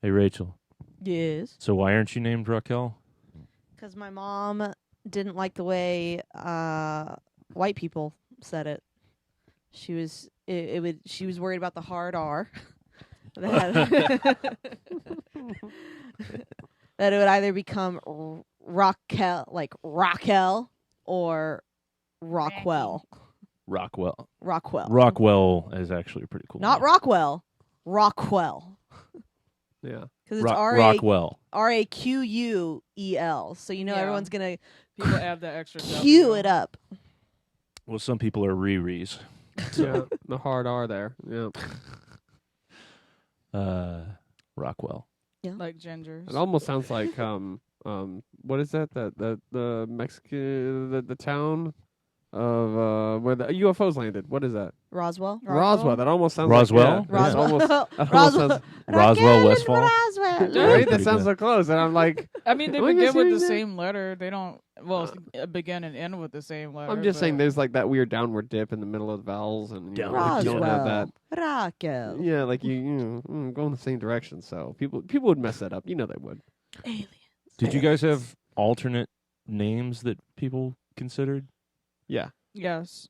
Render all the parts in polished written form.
Hey, Rachel. Yes. So why aren't you named Raquel? Because my mom didn't like the way white people said it. She was she was worried about the hard R. that that it would either become Raquel, like Raquel, or Rockwell. Rockwell. Rockwell. Rockwell is actually a pretty cool Not name. Rockwell. Rockwell. Yeah. Because it's Rockwell. Raquel. So Yeah. everyone's gonna People add that extra cue W. it up. Well, some people are Riri's. Yeah. The hard R there. Yeah. Rockwell. Like gingers. It almost sounds like what is that? The Mexican the town of where the UFOs landed. What is that? Roswell. Roswell. That almost sounds Roswell? Like, yeah, that Roswell. almost, that almost Roswell. sounds, Roswell, Raquel Westfall. and Roswell. right? Pretty That sounds good. so close, and I'm like, I mean, they Am I begin with missing the anything? same letter. They don't. Well, begin and end with the same letter. I'm just saying, but- there's like that weird downward dip in the middle of the vowels, and you know, like, you don't have that. Roswell. Raquel. Yeah, like you go in the same direction. So people would mess that up. You know they would. Aliens. Did you guys have alternate names that people considered? Yeah. Yes.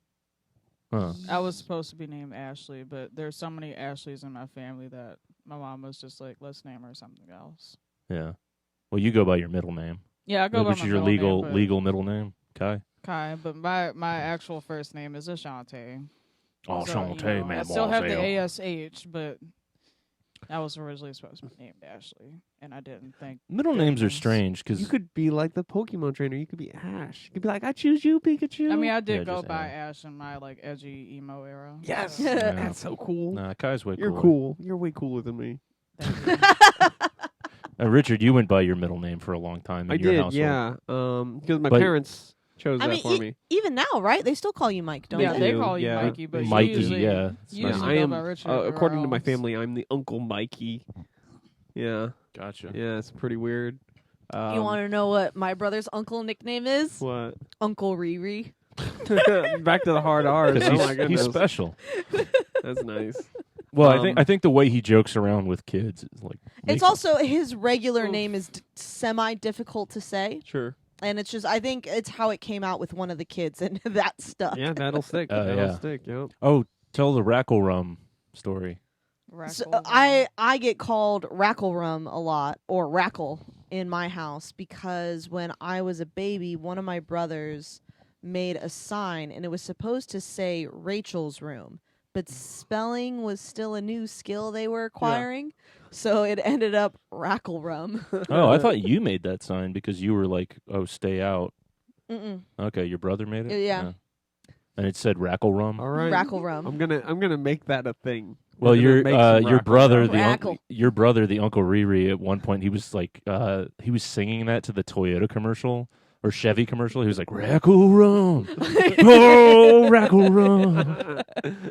Huh. I was supposed to be named Ashley, but there's so many Ashleys in my family that my mom was just like, let's name her something else. Yeah. Well, you go by your middle name. Yeah, I go by Which my is your middle name, legal middle name? Kai? Kai, but my actual first name is Ashante. Oh, So, Shantae, you know, man. I still have the Mademoiselle. ASH, but I was originally supposed to be named Ashley, and I didn't think. Middle good names are names. strange because You could be like the Pokemon trainer. You could be Ash. You could be like, I choose you, Pikachu. I mean, I Yeah, did go just by Ash. Ash in my like edgy emo era. yes, so- Yeah. that's so cool. Kai's way You're cooler. cool. You're way cooler than me. Thank you. Richard, you went by your middle name for a long time in I your did, household. yeah. Because my But- parents chose I that mean, for me. even now, right? They still call you Mike, don't Yeah, they? they do, call you yeah. Mikey, but Mikey, you usually, yeah. It's you nice. usually I go am. by Richard According to my else. family, I'm the Uncle Mikey. Yeah, Gotcha. yeah, it's pretty weird. You want to know what my brother's uncle nickname is? what? Uncle Riri. Back to the hard R's. Because Oh my he's goodness, special. that's nice. Well, Um, I think the way he jokes around with kids is like. It's makes- also his regular Oof. name is semi difficult to say, Sure. and it's just I think it's how it came out with one of the kids and that stuck. Yeah, that'll stick. Oh, that'll yeah. stick. Yep. Oh, tell the Rackle Rum story. So, Rackle. I get called Rackle Rum a lot, or Rackle, in my house because when I was a baby, one of my brothers made a sign and it was supposed to say Rachel's room, but spelling was still a new skill they were acquiring, so it ended up Rackle Rum. Oh, I thought you made that sign because you were like, "Oh, stay out." Mm-mm. Okay, your brother made it. Yeah. And it said Rackle Rum. All right. Rackle Rum. I'm gonna make that a thing. Well, We're gonna make some your Rackle brother, Rum. the Rackle. your brother, the Uncle Riri, at one point he was like, he was singing that to the Toyota commercial or Chevy commercial. He was like, "Rackle Rum, oh, Rackle Rum."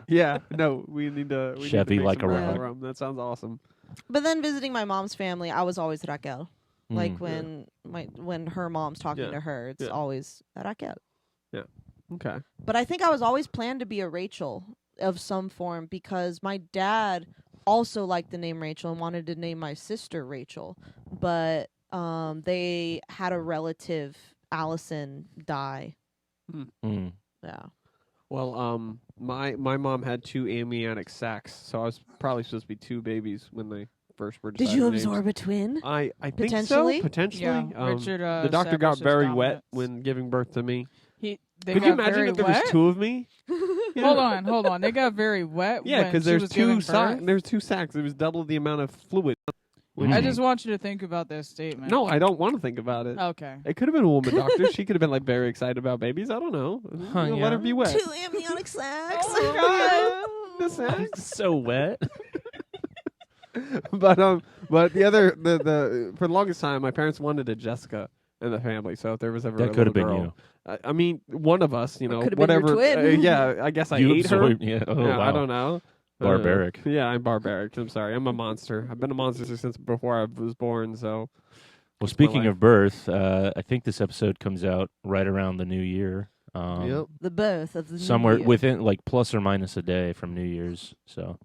Yeah. No, we need to. We Chevy need to make like some a Rackle rock. Rum. That sounds awesome. But then visiting my mom's family, I was always Raquel. Like Mm. when her mom's talking Yeah. to her, it's Yeah. always Raquel. Okay. But I think I was always planned to be a Rachel of some form because my dad also liked the name Rachel and wanted to name my sister Rachel. But they had a relative, Allison, die. Mm. Yeah. Well, my mom had 2 amniotic sacs, so I was probably supposed to be 2 babies when they first were. Did deciding you names. absorb a twin? I think Potentially? so. Potentially. Yeah, Richard. The doctor got established his very wet dominance. when giving birth to me. They Could you got imagine very if there wet? was 2 of me? Yeah. Hold on. They got very wet. Yeah, when because she there's was 2 giving sacs. birth? There's 2 sacs. It was double the amount of fluid. when Mm. I she- just want you to think about that statement. No, I don't want to think about it. Okay. It could have been a woman doctor. She could have been like very excited about babies. I don't know. Huh, You know, yeah. Let her be wet. 2 amniotic sacs. Oh my God. The sacs. So wet. But the other the for the longest time, my parents wanted a Jessica in the family. So if there was ever That a could have little been girl, I mean, one of us, you know, could've been your whatever. twin. Yeah, I guess I you ate her. absorbed. Yeah. Oh Yeah, wow. I don't know. Barbaric. Yeah, I'm barbaric. I'm sorry. I'm a monster. I've been a monster since before I was born. So Well, speaking life. of birth, I think this episode comes out right around the new year. yep. The birth of the new Somewhere year. within like plus or minus a day from New Year's. So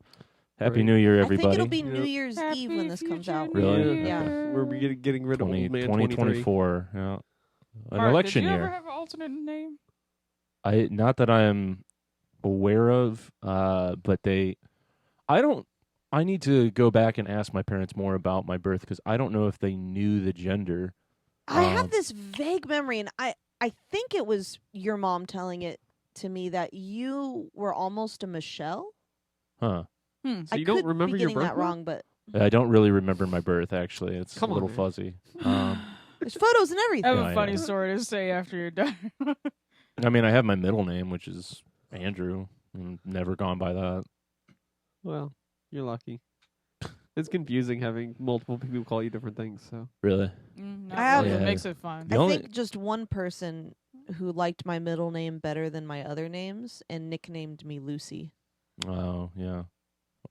Happy Right. New Year, I everybody. think it'll be Yeah. New Year's Eve when this comes out. Really? Yeah. We're getting rid of old man 2024. Yeah. An Mark, election did you year. ever have an alternate name? Not that I'm aware of, but I need to go back and ask my parents more about my birth because I don't know if they knew the gender. I have this vague memory, and I think it was your mom telling it to me that you were almost a Michelle. Huh. Hmm. So I you don't could remember be your getting that birth wrong, but I don't really remember my birth, actually. It's Come a on, little man. fuzzy. there's photos and I everything. have Yeah, a I funny know. story to say after you're done. I mean, I have my middle name, which is Andrew. Never gone by that. Well, you're lucky. It's confusing having multiple people call you different things. So Really? Not I have- really. It Yeah. makes it fun. The I only- think just one person who liked my middle name better than my other names and nicknamed me Lucy. Oh, yeah.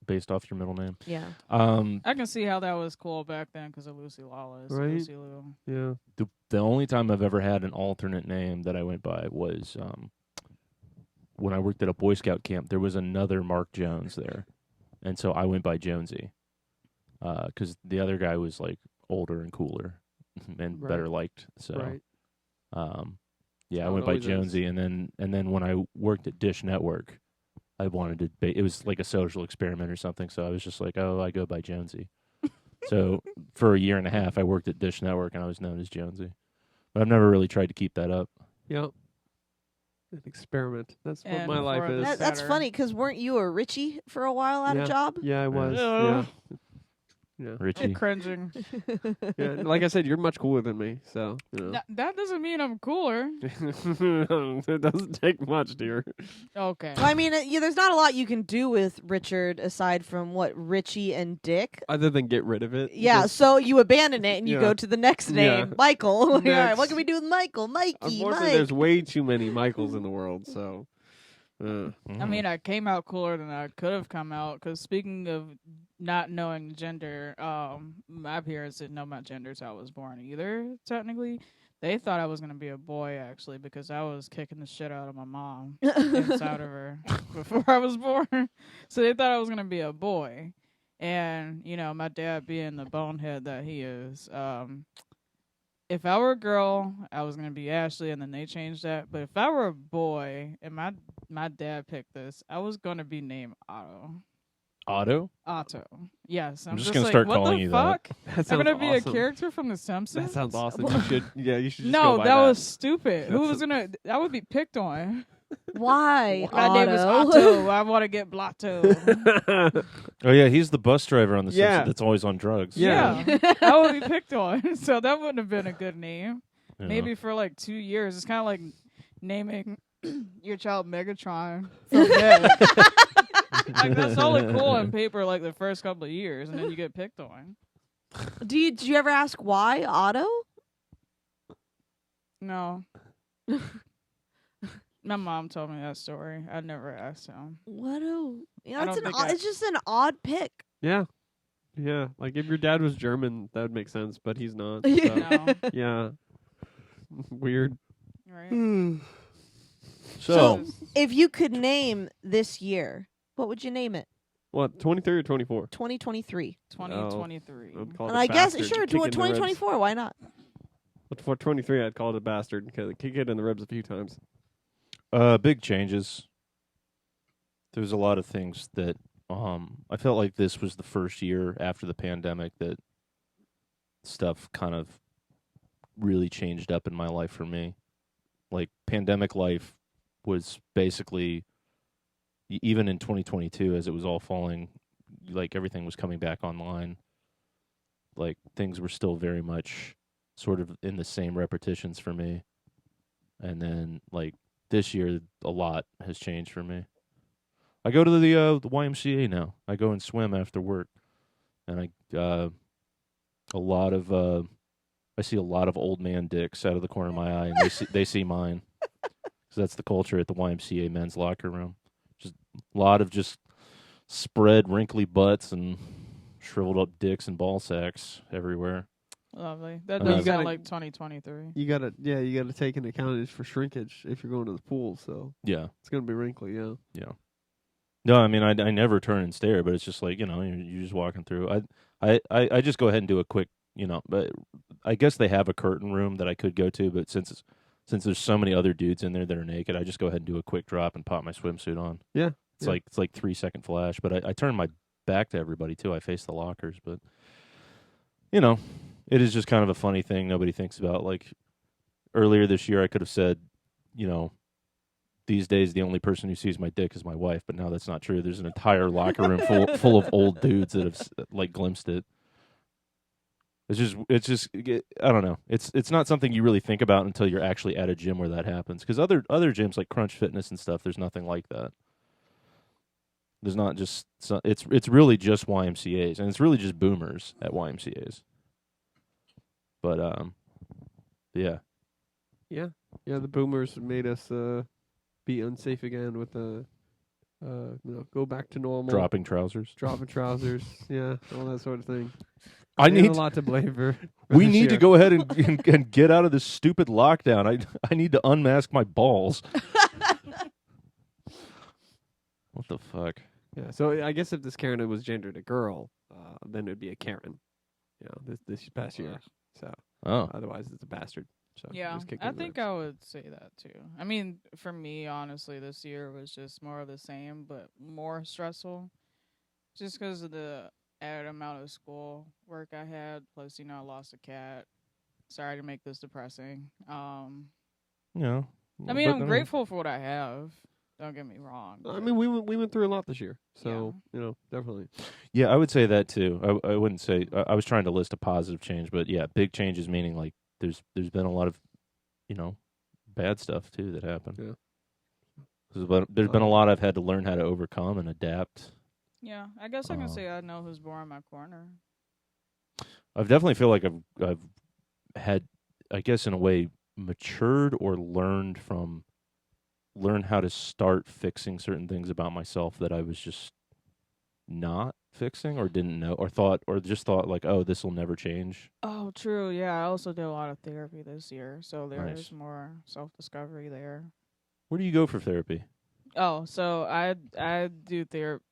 Based off your middle name. Yeah. I can see how that was cool back then because of Lucy Lawless. Right. Lucy Liu. yeah, The only time I've ever had an alternate name that I went by was when I worked at a Boy Scout camp. There was another Mark Jones there, and so I went by Jonesy because the other guy was like older and cooler and Right. better liked. So, right. yeah, I how went it by always is. Jonesy, and then when I worked at Dish Network, I wanted to. It was like a social experiment or something. So I was just like, oh, I go by Jonesy. So for a year and a half, I worked at Dish Network, and I was known as Jonesy. But I've never really tried to keep that up. Yep. An experiment. That's what And my life for is. that- That's better. funny because weren't you a Richie for a while at Yeah. a job? Yeah, I was. Ugh. Yeah. Yeah. Richie. Cringing. Yeah. Like I said, you're much cooler than me. So That doesn't mean I'm cooler. it doesn't take much, dear. Okay. Well, I mean, there's not a lot you can do with Richard aside from what Richie and Dick. Other than get rid of it. Yeah, Just- so you abandon it and you Yeah. go to the next name, Yeah. Michael. All right, Next. what can we do with Michael? Mikey, Unfortunately, Mike. there's way too many Michaels in the world. So. I mean, I came out cooler than I could have come out. Because speaking of not knowing gender, my parents didn't know my gender until I was born either. Technically, they thought I was gonna be a boy actually because I was kicking the shit out of my mom inside of her before I was born. So they thought I was gonna be a boy, and my dad being the bonehead that he is, if I were a girl, I was gonna be Ashley, and then they changed that. But if I were a boy, and my dad picked this, I was gonna be named Otto. Otto? Otto. Yes, I'm just just gonna like, start what calling the you that. fuck? That I'm sounds gonna be awesome. a character from The Simpsons. That sounds awesome. You should. Yeah, you should. Just No, go by that was stupid. Who That's was gonna? I would be picked on. Why? My name is Otto? Otto. I want to get blotto. Oh, yeah, he's the bus driver on The Yeah. Simpsons that's always on drugs. Yeah. I would be picked on. So that wouldn't have been a good name. Yeah. Maybe for like 2 years. It's kind of like naming your child Megatron from Meg. Like that's only cool on paper like the first couple of years, and then you get picked on. Did you ever ask why Otto? No. My mom told me that story. I never asked him. What a I it's don't think it's just an odd pick. Yeah. Yeah. Like if your dad was German, that would make sense, but he's not. Yeah. So, No. yeah. Weird. Right? So, If you could name this year, what would you name it? What, 23 or 24? 2023. 2023. I'd call it And a I guess bastard. sure, Kick it in the ribs. 2024. Why not? But for 23, I'd call it a bastard because I kick it in the ribs a few times. big changes. There's a lot of things that I felt like this was the first year after the pandemic that stuff kind of really changed up in my life for me. Like pandemic life was basically even in 2022 as it was all falling, like everything was coming back online. Like things were still very much sort of in the same repetitions for me. And then like this year a lot has changed for me. I go to the YMCA now. I go and swim after work. And I see a lot of old man dicks out of the corner of my eye, and they see mine. So that's the culture at the YMCA men's locker room. Just a lot of just spread wrinkly butts and shriveled up dicks and ball sacks everywhere. Lovely. That Well, you does sound gotta- like 2023. You gotta take into account for shrinkage if you're going to the pool, so Yeah, it's gonna be wrinkly, yeah. yeah. No, I mean I never turn and stare, but it's just like you're just walking through. I just go ahead and do a quick but I guess they have a curtain room that I could go to, but since there's so many other dudes in there that are naked, I just go ahead and do a quick drop and pop my swimsuit on. Yeah. It's like 3-second flash, but I turn my back to everybody too. I face the lockers, but it is just kind of a funny thing nobody thinks about. Like earlier this year, I could have said, these days the only person who sees my dick is my wife, but now that's not true. There's an entire locker room full of old dudes that have like glimpsed it. It's just I don't know. It's not something you really think about until you're actually at a gym where that happens. Because other gyms like Crunch Fitness and stuff, there's nothing like that. There's not just it's really just YMCA's, and it's really just boomers at YMCA's. But yeah. Yeah. The boomers made us be unsafe again with go back to normal. Dropping trousers. Yeah, all that sort of thing. I need need a lot to blame for. We need to go ahead and get out of this stupid lockdown. I need to unmask my balls. What the fuck? Yeah, so I guess if this Karen was gendered a girl, then it would be a Karen. This past year. So otherwise it's a bastard. So yeah, just I think I would say that too. I mean, for me, honestly, this year was just more of the same, but more stressful, just because of the added amount of school work I had. Plus, I lost a cat. Sorry to make this depressing. I mean, I'm grateful for what I have. Don't get me wrong. I mean, we went through a lot this year, so definitely. Yeah, I would say that too. I wouldn't say I was trying to list a positive change, but yeah, big changes meaning like there's been a lot of bad stuff too that happened. Yeah, there's been a lot I've had to learn how to overcome and adapt. Yeah, I guess I can say I know who's more in my corner. I've definitely feel like I've had, I guess in a way, matured or learned how to start fixing certain things about myself that I was just not fixing or didn't know or just thought like, oh, this will never change. Oh, true. Yeah, I also did a lot of therapy this year, so there Nice. is more self-discovery there. Where do you go for therapy? Oh, so I do therapy.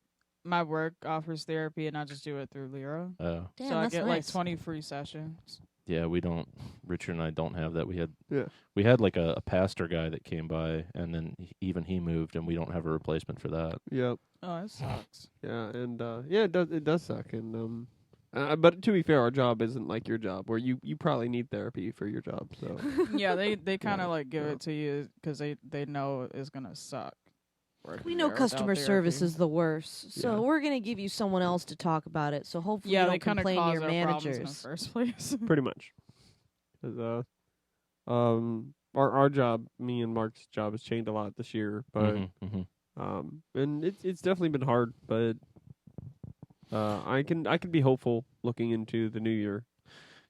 My work offers therapy, and I just do it through Lyra. Oh. Damn, so I that's get nice. like 20 free sessions. Yeah, we don't. Richard and I don't have that. Yeah. We had like a pastor guy that came by, and then even he moved, and we don't have a replacement for that. Yep. Oh, that sucks. Yeah, and it does suck, and but to be fair, our job isn't like your job, where you probably need therapy for your job. So Yeah, they kind of like give it to you because they know it's gonna suck. We know customer service is the worst, so we're gonna give you someone else to talk about it. So hopefully, you they don't kind of complain cause to your our problems in the managers. first place. pretty much. 'Cause, our job, me and Mark's job, has changed a lot this year, but and it's definitely been hard, but I can be hopeful looking into the new year.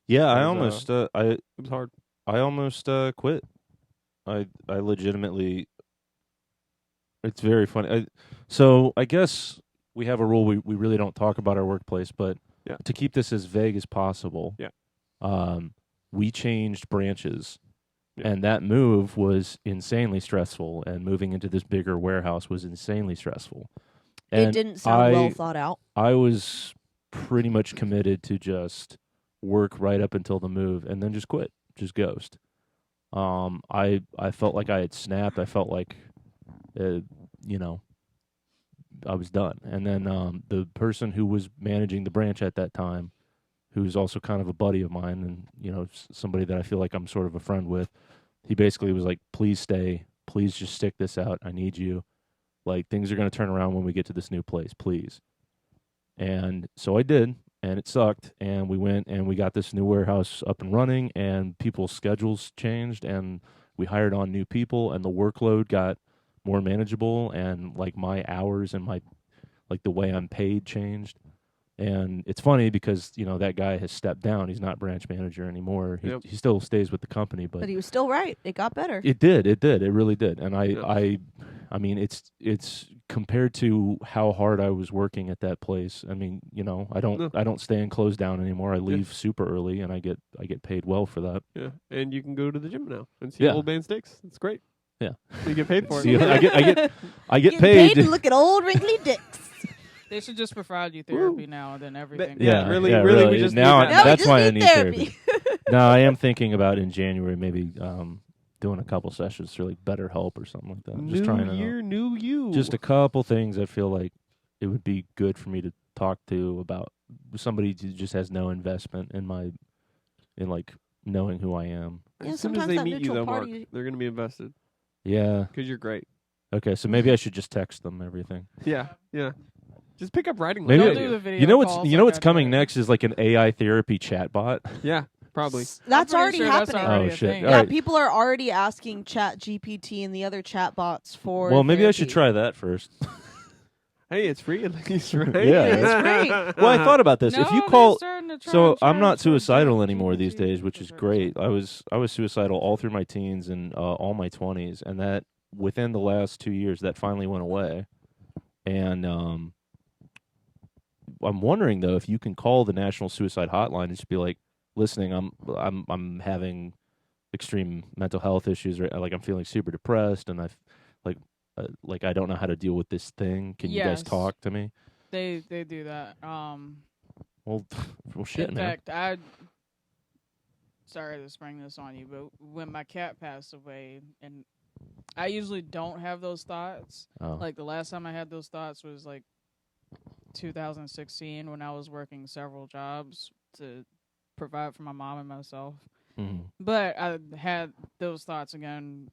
Yeah, I It was, almost It was hard. I almost quit. I legitimately. It's very funny. So I guess we have a rule. We really don't talk about our workplace, but to keep this as vague as possible, we changed branches, and that move was insanely stressful. And moving into this bigger warehouse was insanely stressful. And It didn't sound well thought out. I was pretty much committed to just work right up until the move, and then just quit, just ghost. I felt like I had snapped. I felt like. I was done. And then the person who was managing the branch at that time, who's also kind of a buddy of mine and, somebody that I feel like I'm sort of a friend with, he basically was like, please stay. Please just stick this out. I need you. Like, things are going to turn around when we get to this new place, please. And so I did, and it sucked. And we went and we got this new warehouse up and running, and people's schedules changed, and we hired on new people, and the workload got more manageable, and like my hours and my the way I'm paid changed. And it's funny because that guy has stepped down. He's not branch manager anymore. He still stays with the company, but he was still right. It got better. It did. It really did. And I mean, it's compared to how hard I was working at that place. I mean, I don't stay and close down anymore. I leave super early, and I get paid well for that. Yeah, and you can go to the gym now and see Old Man Sticks. It's great. Yeah. You get paid for it. See, I get Getting paid. to look at old wrinkly dicks. They should just provide you therapy now, and then everything. Yeah, really, yeah, really, we just now need that. Now we that's just why I need need therapy. No, I am thinking about in January maybe doing a couple sessions through like BetterHelp or something like that. I'm just trying to year, new you. just a couple things I feel like it would be good for me to talk to about somebody who just has no investment in like knowing who I am. Yeah, As soon as sometimes they that meet you, neutral though, Mark, party- they're going to be invested Yeah. because you're great. Okay, so maybe I should just text them everything. Yeah, yeah. Just pick up writing. Maybe like Don't I do do. the video You know calls what's like I coming did. next is like an AI therapy chatbot. Yeah, probably. That's I'm pretty already sure that's happening. already Oh, a shit. thing. All Yeah, right. people are already asking Chat GPT and the other chatbots for. Well, maybe I should therapy. try that first. Hey, it's free at least, right? Yeah, it's free. Well, I thought about this. No, if you they're call, starting to try so and I'm not charge for suicidal GPT. anymore these days, which is great. I was suicidal all through my teens and all my 20s, and that within the last 2 years that finally went away. And I'm wondering though if you can call the National Suicide Hotline and just be like, "Listening, I'm having extreme mental health issues, right? Like I'm feeling super depressed, and like I don't know how to deal with this thing. Can you guys Yes. talk to me?" They do that. Well, shit, in man. fact, sorry to spring this on you, but when my cat passed away, and I usually don't have those thoughts. Oh. Like the last time I had those thoughts was like 2016 when I was working several jobs to provide for my mom and myself. Mhm. But I had those thoughts again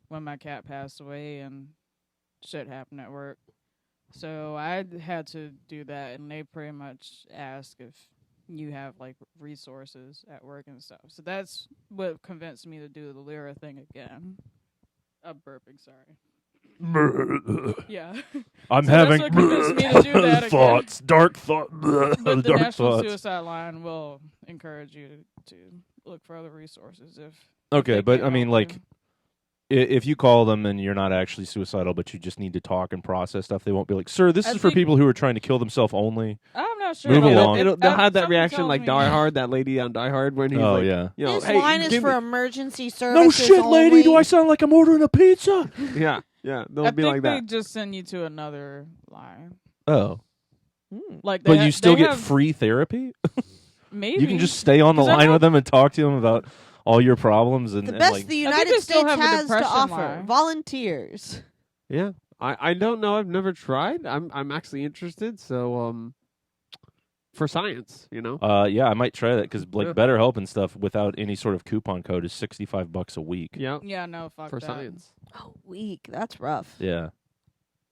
when my cat passed away and shit happened at work. So I had to do that, and they pretty much ask if you have like resources at work and stuff. So that's what convinced me to do the Lyra thing again. I'm burping, sorry. Yeah. I'm So that's having what convinced me to do that again. thoughts, dark thoughts, But the dark National thoughts. Suicide Line will encourage you to look for other resources if Okay, they but can't I mean, help like, you. if you call them and you're not actually suicidal, but you just need to talk and process stuff, they won't be like, "Sir, this I is for think- people who are trying to kill themselves only." I'm not sure. Move about along. that. They'll have that something reaction tells like me- Die Hard, that lady on Die Hard when he's Oh like, yeah. you know, This hey, line is give for me- emergency services. No shit, lady. Do only. I sound like I'm ordering a pizza? Yeah, yeah. They'll I be think like they that. just send you to another line. Oh, Hmm. Like, but they you still they get have- free therapy. Maybe You can just stay on the 'Cause I line know- with them and talk to them about all your problems and, The and best like. the I think United they still States have a has to depression offer: line. volunteers. Yeah, I don't know. I've never tried. I'm actually interested. So for science, you know. Yeah, I might try that because like Yeah. BetterHelp and stuff without any sort of coupon code is $65 a week. Yeah, Yeah, no, fuck for that. science. Oh, weak. That's rough. Yeah.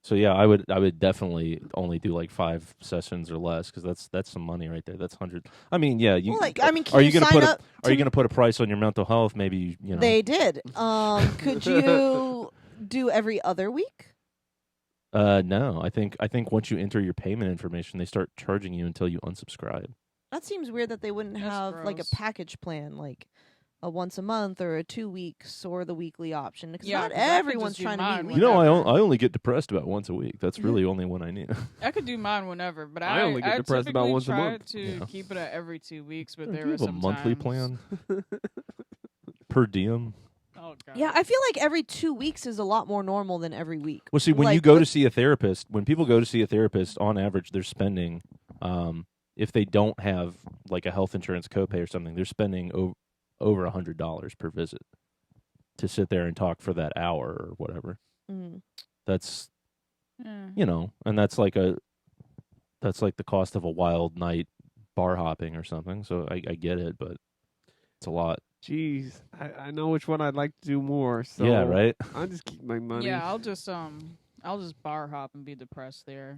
So yeah, I would definitely only do like 5 sessions or less because that's some money right there. That's 100. I mean, yeah. You Well, like, I mean, can are you you gonna sign put up? are you gonna put a price on your mental health? Maybe you know. They did. Could you do every other week? No, I think once you enter your payment information, they start charging you until you unsubscribe. That seems weird that they wouldn't That's have like a gross. package plan, like a once a month or a 2 weeks or the weekly option. Because Yeah, not 'cause I could everyone's just do trying to mine be You know, I Whatever. only get depressed about once a week. That's really only when I need. I could do mine whenever, but I only get depressed about typically once a try month. to Yeah. keep it at every 2 weeks, but Do there you are have a some monthly times- plan per diem? Oh god. Yeah, I feel like every 2 weeks is a lot more normal than every week. Well, see, when you Like, go to with- see a therapist, when people go to see a therapist, on average, they're spending, if they don't have like a health insurance copay or something, they're spending over $100 per visit to sit there and talk for that hour or whatever. Mm. That's Eh. and that's like the cost of a wild night bar hopping or something. So I get it, but it's a lot. Jeez, I know which one I'd like to do more. So Yeah, right. I'll just keep my money. Yeah, I'll just bar hop and be depressed there.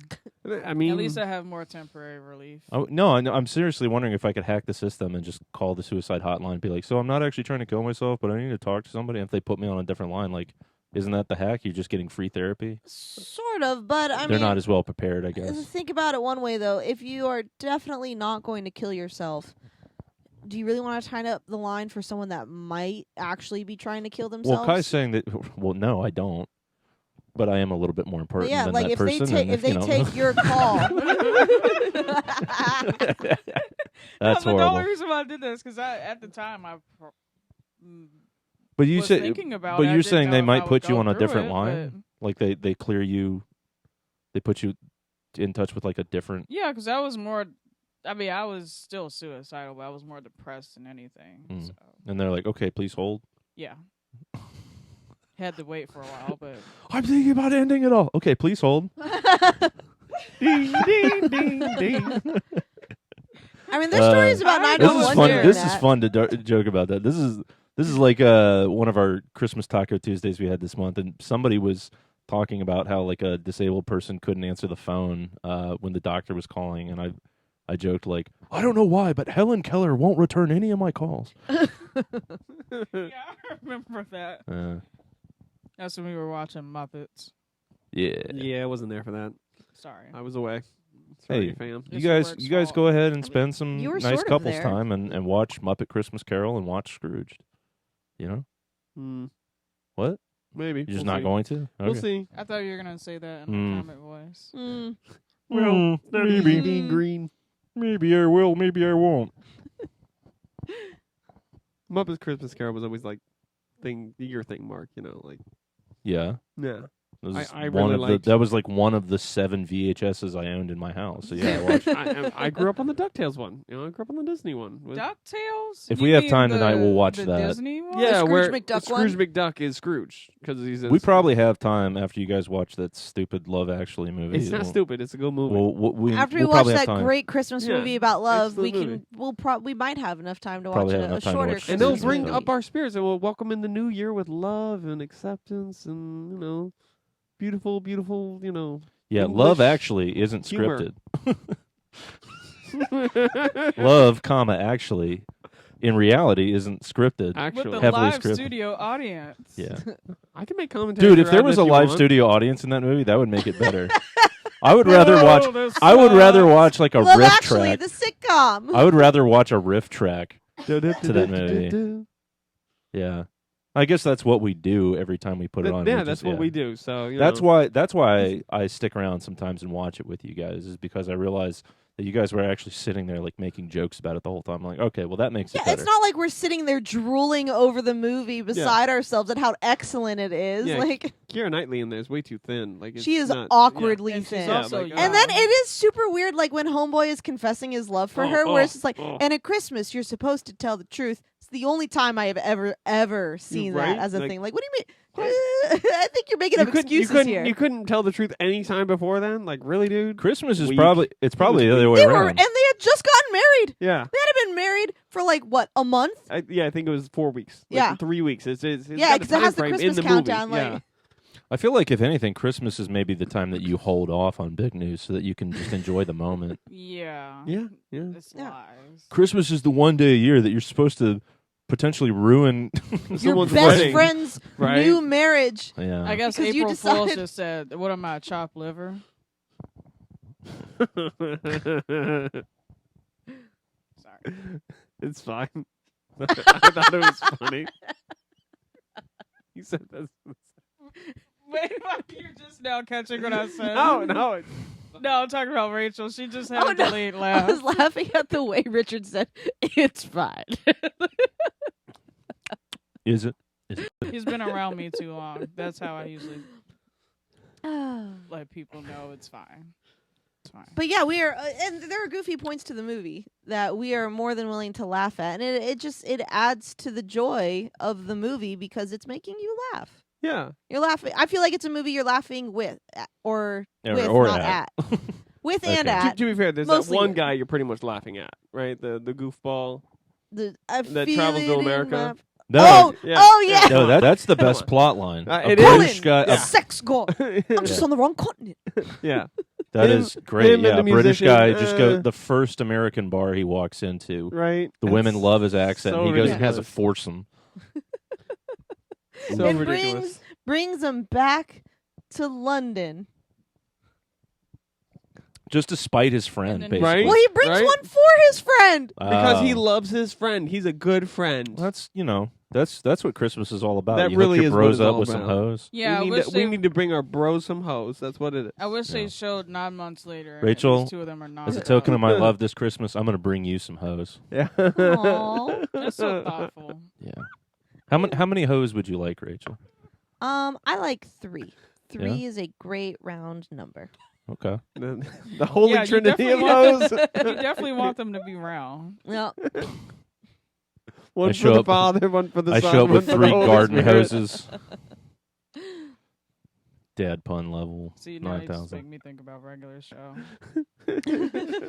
I mean, At least I have more temporary relief. No, I'm seriously wondering if I could hack the system and just call the suicide hotline and be like, so I'm not actually trying to kill myself, but I need to talk to somebody. And if they put me on a different line, like, isn't that the hack? You're just getting free therapy? Sort of, but I They're mean, not as well prepared, I guess. think about it one way though. If you are definitely not going to kill yourself, do you really want to tie up the line for someone that might actually be trying to kill themselves? Well, Kai's saying that, well, no, I don't. But I am a little bit more important But yeah, than like that if they person. take and if they you know- take your call. That's No, but the only horrible. reason why I did this because at the time But you was say, thinking about but it. I you're didn't saying know they if might I would put you go on a through different it, line? Like they clear you, they put you in touch with like a different. Yeah, because I was more. I mean, I was still suicidal, but I was more depressed than anything. Mm. So And they're like, okay, please hold. yeah, had to wait for a while, but I'm thinking about ending it all. Okay, please hold. Ding, ding, ding, ding. I mean, there's stories about I 911 This is fun. doing This that. is fun to joke about that. This is like one of our Christmas Taco Tuesdays we had this month, and somebody was talking about how like a disabled person couldn't answer the phone when the doctor was calling, and I joked like, I don't know why, but Helen Keller won't return any of my calls. yeah, I remember that. That's when we were watching Muppets. Yeah. Yeah, I wasn't there for that. Sorry. I was away. Sorry, Hey, fam. You It's guys, work's you guys fault. go ahead and spend some You were nice sort of couples there. time and watch Muppet Christmas Carol and watch Scrooged. You know what? Maybe. You're just We'll not see. going to? We'll Okay. see. I thought you were gonna say that in Mm. a comic voice. Mm. Well, maybe. Being green. Maybe I will. Maybe I won't. Muppets Christmas Carol was always like your thing, Mark. You know, like Yeah. yeah. It was I one really of liked- that was like one of the 7 VHSs I owned in my house. So yeah, I watched. I grew up on the DuckTales one. You know, I grew up on the Disney one. with- DuckTales? If You we have mean time tonight, the- we'll watch the that. Disney one? yeah, Scrooge where McDuck Scrooge one? McDuck is Scrooge because he's. We probably have time after you guys watch that stupid Love Actually movie. It's not stupid. It's a good movie. After we we'll watch probably have that time. great Christmas Yeah, movie about love, excellent we movie. we might have enough time to Probably watch have a enough time to shorter watch Christmas and they'll Christmas bring movie. up our spirits, and we'll welcome in the new year with love and acceptance, and beautiful, beautiful, Yeah, English Love Actually isn't humor. scripted. Love, actually, in reality, isn't scripted. With Actually, the Heavily live scripted. studio audience. Yeah, I can make commentary. dude, if there around was it a you live want. studio audience in that movie, that would make it better. I would rather watch. I would rather watch like a Love riff Actually, track. the sitcom. I would rather watch a riff track. to that movie. Yeah, I guess that's what we do every time we put it on. Yeah, We that's just- what yeah. we do. So That's why I stick around sometimes and watch it with you guys, is because I realize that you guys were actually sitting there like making jokes about it the whole time. I'm like, okay, well that makes it Yeah, better. it's not like we're sitting there drooling over the movie beside ourselves at how excellent it is. Yeah, Like Keira Knightley in there is way too thin. Like she is not, awkwardly And she's thin. Yeah, also like, young. And then it is super weird, like when Homeboy is confessing his love for her, where it's just like, and at Christmas you're supposed to tell the truth. It's the only time I have ever seen right? that as a Like, thing. Like, what do you mean? I think you're making up excuses here. You couldn't tell the truth any time before then. Like really, dude. Christmas is Weak. probably probably the other way They were, around. and they had just gotten married. Yeah, They had been married for like what, a month? I think it was 4 weeks. Like, Yeah. 3 weeks. It's Yeah, got because a it has the time frame in Christmas the countdown. Movie. Like, I feel like if anything, Christmas is maybe the time that you hold off on big news so that you can just enjoy the moment. Yeah. yeah, yeah. It's Yeah. lies. Christmas is the one day a year that you're supposed to potentially ruin. your Someone's best wedding, friend's right? new marriage. Yeah. I guess Because you April Fool's decided- just said, "What am I, chopped liver?" Sorry. It's fine. I thought it was funny. You said that. Wait, you're just now catching what I said. No. no, I'm talking about Rachel. She just had Oh, a no. delayed I laugh. was laughing at the way Richard said, "It's fine." Is it? He's been around me too long. That's how I usually let people know it's fine. It's fine. But yeah, we are, and there are goofy points to the movie that we are more than willing to laugh at, and it adds to the joy of the movie because it's making you laugh. Yeah. You're laughing. I feel like it's a movie you're laughing with, or Or- with, or not at. at. With and Okay. To, at. to be fair, there's that Mostly one with. guy you're pretty much laughing at, right? The goofball. I that feel travels to it in America. No, Oh, Yeah. oh yeah. no, that's the Come best on. plot line. It A is. British guy. Yeah. Sex god. I'm just on the wrong continent. Yeah. That Him- is great. him and Yeah, the British musician, guy just go uh, the first American bar he walks into. Right. The women love his accent. so and he goes and has a ridiculous. foursome. So It ridiculous. brings them back to London. Just to spite his friend, And then- basically. Right? Well, he brings Right? one for his friend. Because he Oh. loves his friend. He's a good friend. That's that's what Christmas is all about. That you really hook your is what bros it's up all with some about. hoes. Yeah, we need to bring our bros some hoes. That's what it is. I wish Yeah. they showed 9 months later. and Rachel, these two of them are not. As a token of my love this Christmas, I'm going to bring you some hoes. Yeah. Aww. That's so thoughtful. Yeah. How many hoes would you like, Rachel? I like 3. 3 is a great round number. Okay. The holy Yeah, you trinity of definitely- hoes. You definitely want them to be round. No, One I for show the up- Father, one for the I Son. show up one with for the 3 Holy garden Spirit. hoses. Dad pun level See, now you just 9,000. make me think about regular show.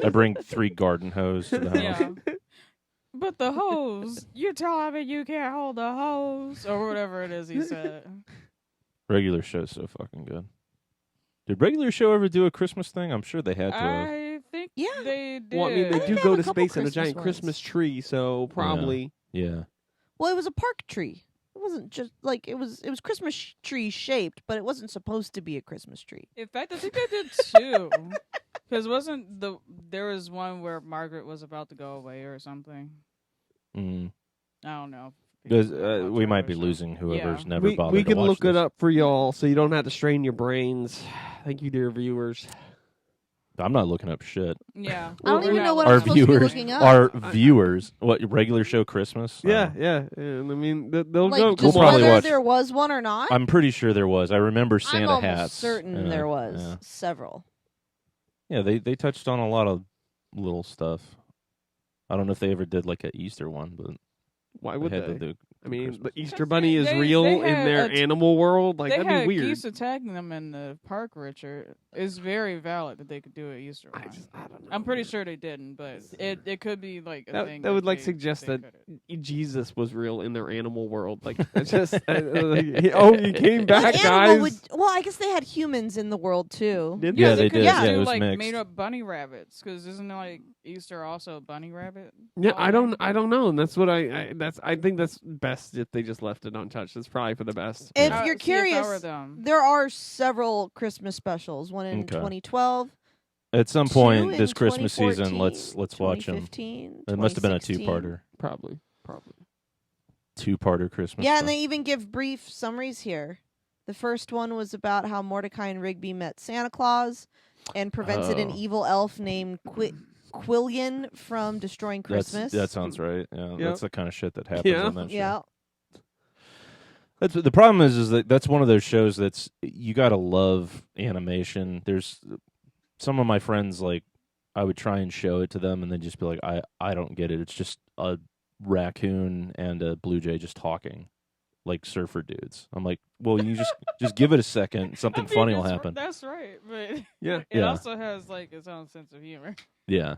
I bring 3 garden hose to the house. Yeah. But the hose, you're telling me you can't hold the hose, or whatever it is he said. Regular show's so fucking good. Did regular show ever do a Christmas thing? I'm sure they had to. I think Yeah. they did. Well, I mean, they think do they go have a to couple space in a Christmas giant ones. Christmas tree, so probably. Yeah. well, it was a park tree. It wasn't just like it was Christmas tree shaped, but it wasn't supposed to be a Christmas tree. In fact, I think they did 2. Because there was one where Margaret was about to go away or something. Mm. I don't know. We might be losing whoever's Yeah. never bothered We to can watch look this. it up for y'all, so you don't have to strain your brains. Thank you, dear viewers. I'm not looking up shit. Yeah. I don't Well, even know what Our I'm supposed to be viewers looking up. Our viewers, what regular show Christmas? Yeah, yeah. And I mean, they'll like go. just We'll probably whether watch- there was one or not. I'm pretty sure there was. I remember Santa I'm almost hats. certain and, there was Yeah. several. Yeah, they touched on a lot of little stuff. I don't know if they ever did like an Easter one, but Why would had they? to do I mean, Christmas. the Easter Because Bunny is they real in had their a- animal world. Like they that'd had be weird. geese attacking them in the park, Richard. It's very valid that they could do an Easter one. I don't know. I'm pretty sure they didn't, but it could be like a thing. That would like they- suggest they that could've. Jesus was real in their animal world. Like it's just he came back, What animal guys. would- well, I guess they had humans in the world too. Did Yeah, they? they could did. just Yeah, it do was like mixed. made up bunny rabbits because isn't like Easter also a bunny rabbit? Yeah, I holiday? don't know, and that's what I think that's best if they just left it untouched. That's probably for the best. If Uh, you're see, if I curious, were them. there are several Christmas specials. One in Okay. 2012. At some 2 point in this Christmas season, 2014, let's watch them. 2015, It must have been a 2016. two-parter. Probably. Two-parter Christmas. Yeah, stuff. and they even give brief summaries here. The first one was about how Mordecai and Rigby met Santa Claus and prevented an Oh. evil elf named Quillian from destroying Christmas. That sounds right. Yeah, Yep. that's the kind of shit that happens Yeah. on that show. yeah. That's the problem is that that's one of those shows that's you gotta love animation. There's some of my friends like I would try and show it to them and then just be like, I don't get it. It's just a raccoon and a blue jay just talking like surfer dudes. I'm like, well, you just give it a second. Something I mean, funny will it's- happen. That's right, but Yeah. it Yeah. also has like its own sense of humor. Yeah.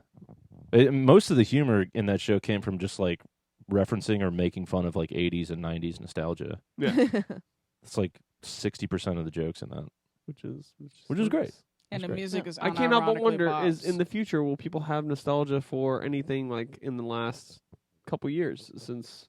Most of the humor in that show came from just like referencing or making fun of like 80s and 90s nostalgia. It's like 60% of the jokes in that. Which is great. nice. And the great. music is I can't help but unironically wonder: is bops. in the future will people have nostalgia for anything like in the last couple years since,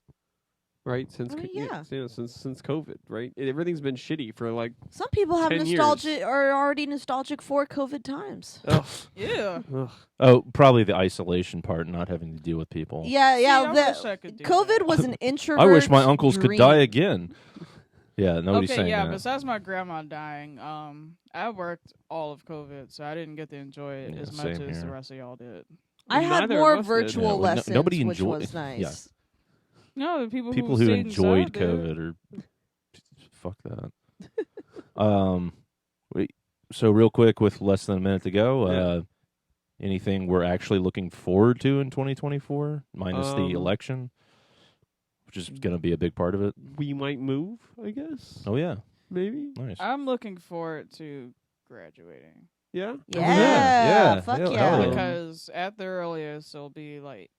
right? Since I mean, co- yeah, since COVID, right? Everything's been shitty for like. Some people have 10 nostalgia are already nostalgic for COVID times. Ugh, Yeah. ugh. Oh, probably the isolation part, not having to deal with people. Yeah, See, yeah. I wish I could do COVID that. was an introvert. I wish my uncles could die dream. again. Yeah, nobody's Okay, saying yeah. that. Besides my grandma dying, I worked all of COVID, so I didn't get to enjoy it Yeah, as much same as the here. rest of y'all did. I had Neither of more us did. virtual Yeah, well, lessons, nobody which enjoy- was nice. yeah. No, the people People who who stayed enjoyed inside did. COVID or fuck that. Wait, so real quick with less than a minute to go, Yeah. anything we're actually looking forward to in 2024 minus the Um, election, which is going to be a big part of it. We might move, I guess. Oh yeah, Maybe. nice. I'm looking forward to graduating Yeah. Yeah, yeah. fuck Hell yeah. yeah. because at the earliest it'll be like.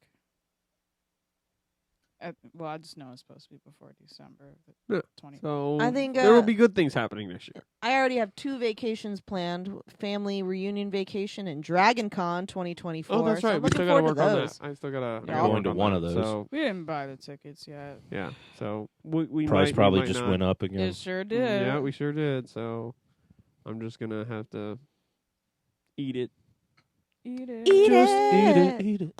Well, I just know it's supposed to be before December Yeah. 20. So I think, there will be good things happening this year. I already have 2 vacations planned: family reunion vacation and Dragon Con 2024. Oh, that's so right. I'm We still gotta gotta work on those. that. I still gotta. You're I gotta going work to on one that. of those. So We didn't buy the tickets yet. yeah. So we Price might, probably we might just not. went up again. It sure did. Yeah, we sure did. So I'm just gonna have to eat it. Eat it. Eat Just it. eat it.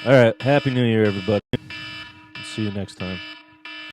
All right. Happy New Year, everybody. See you next time.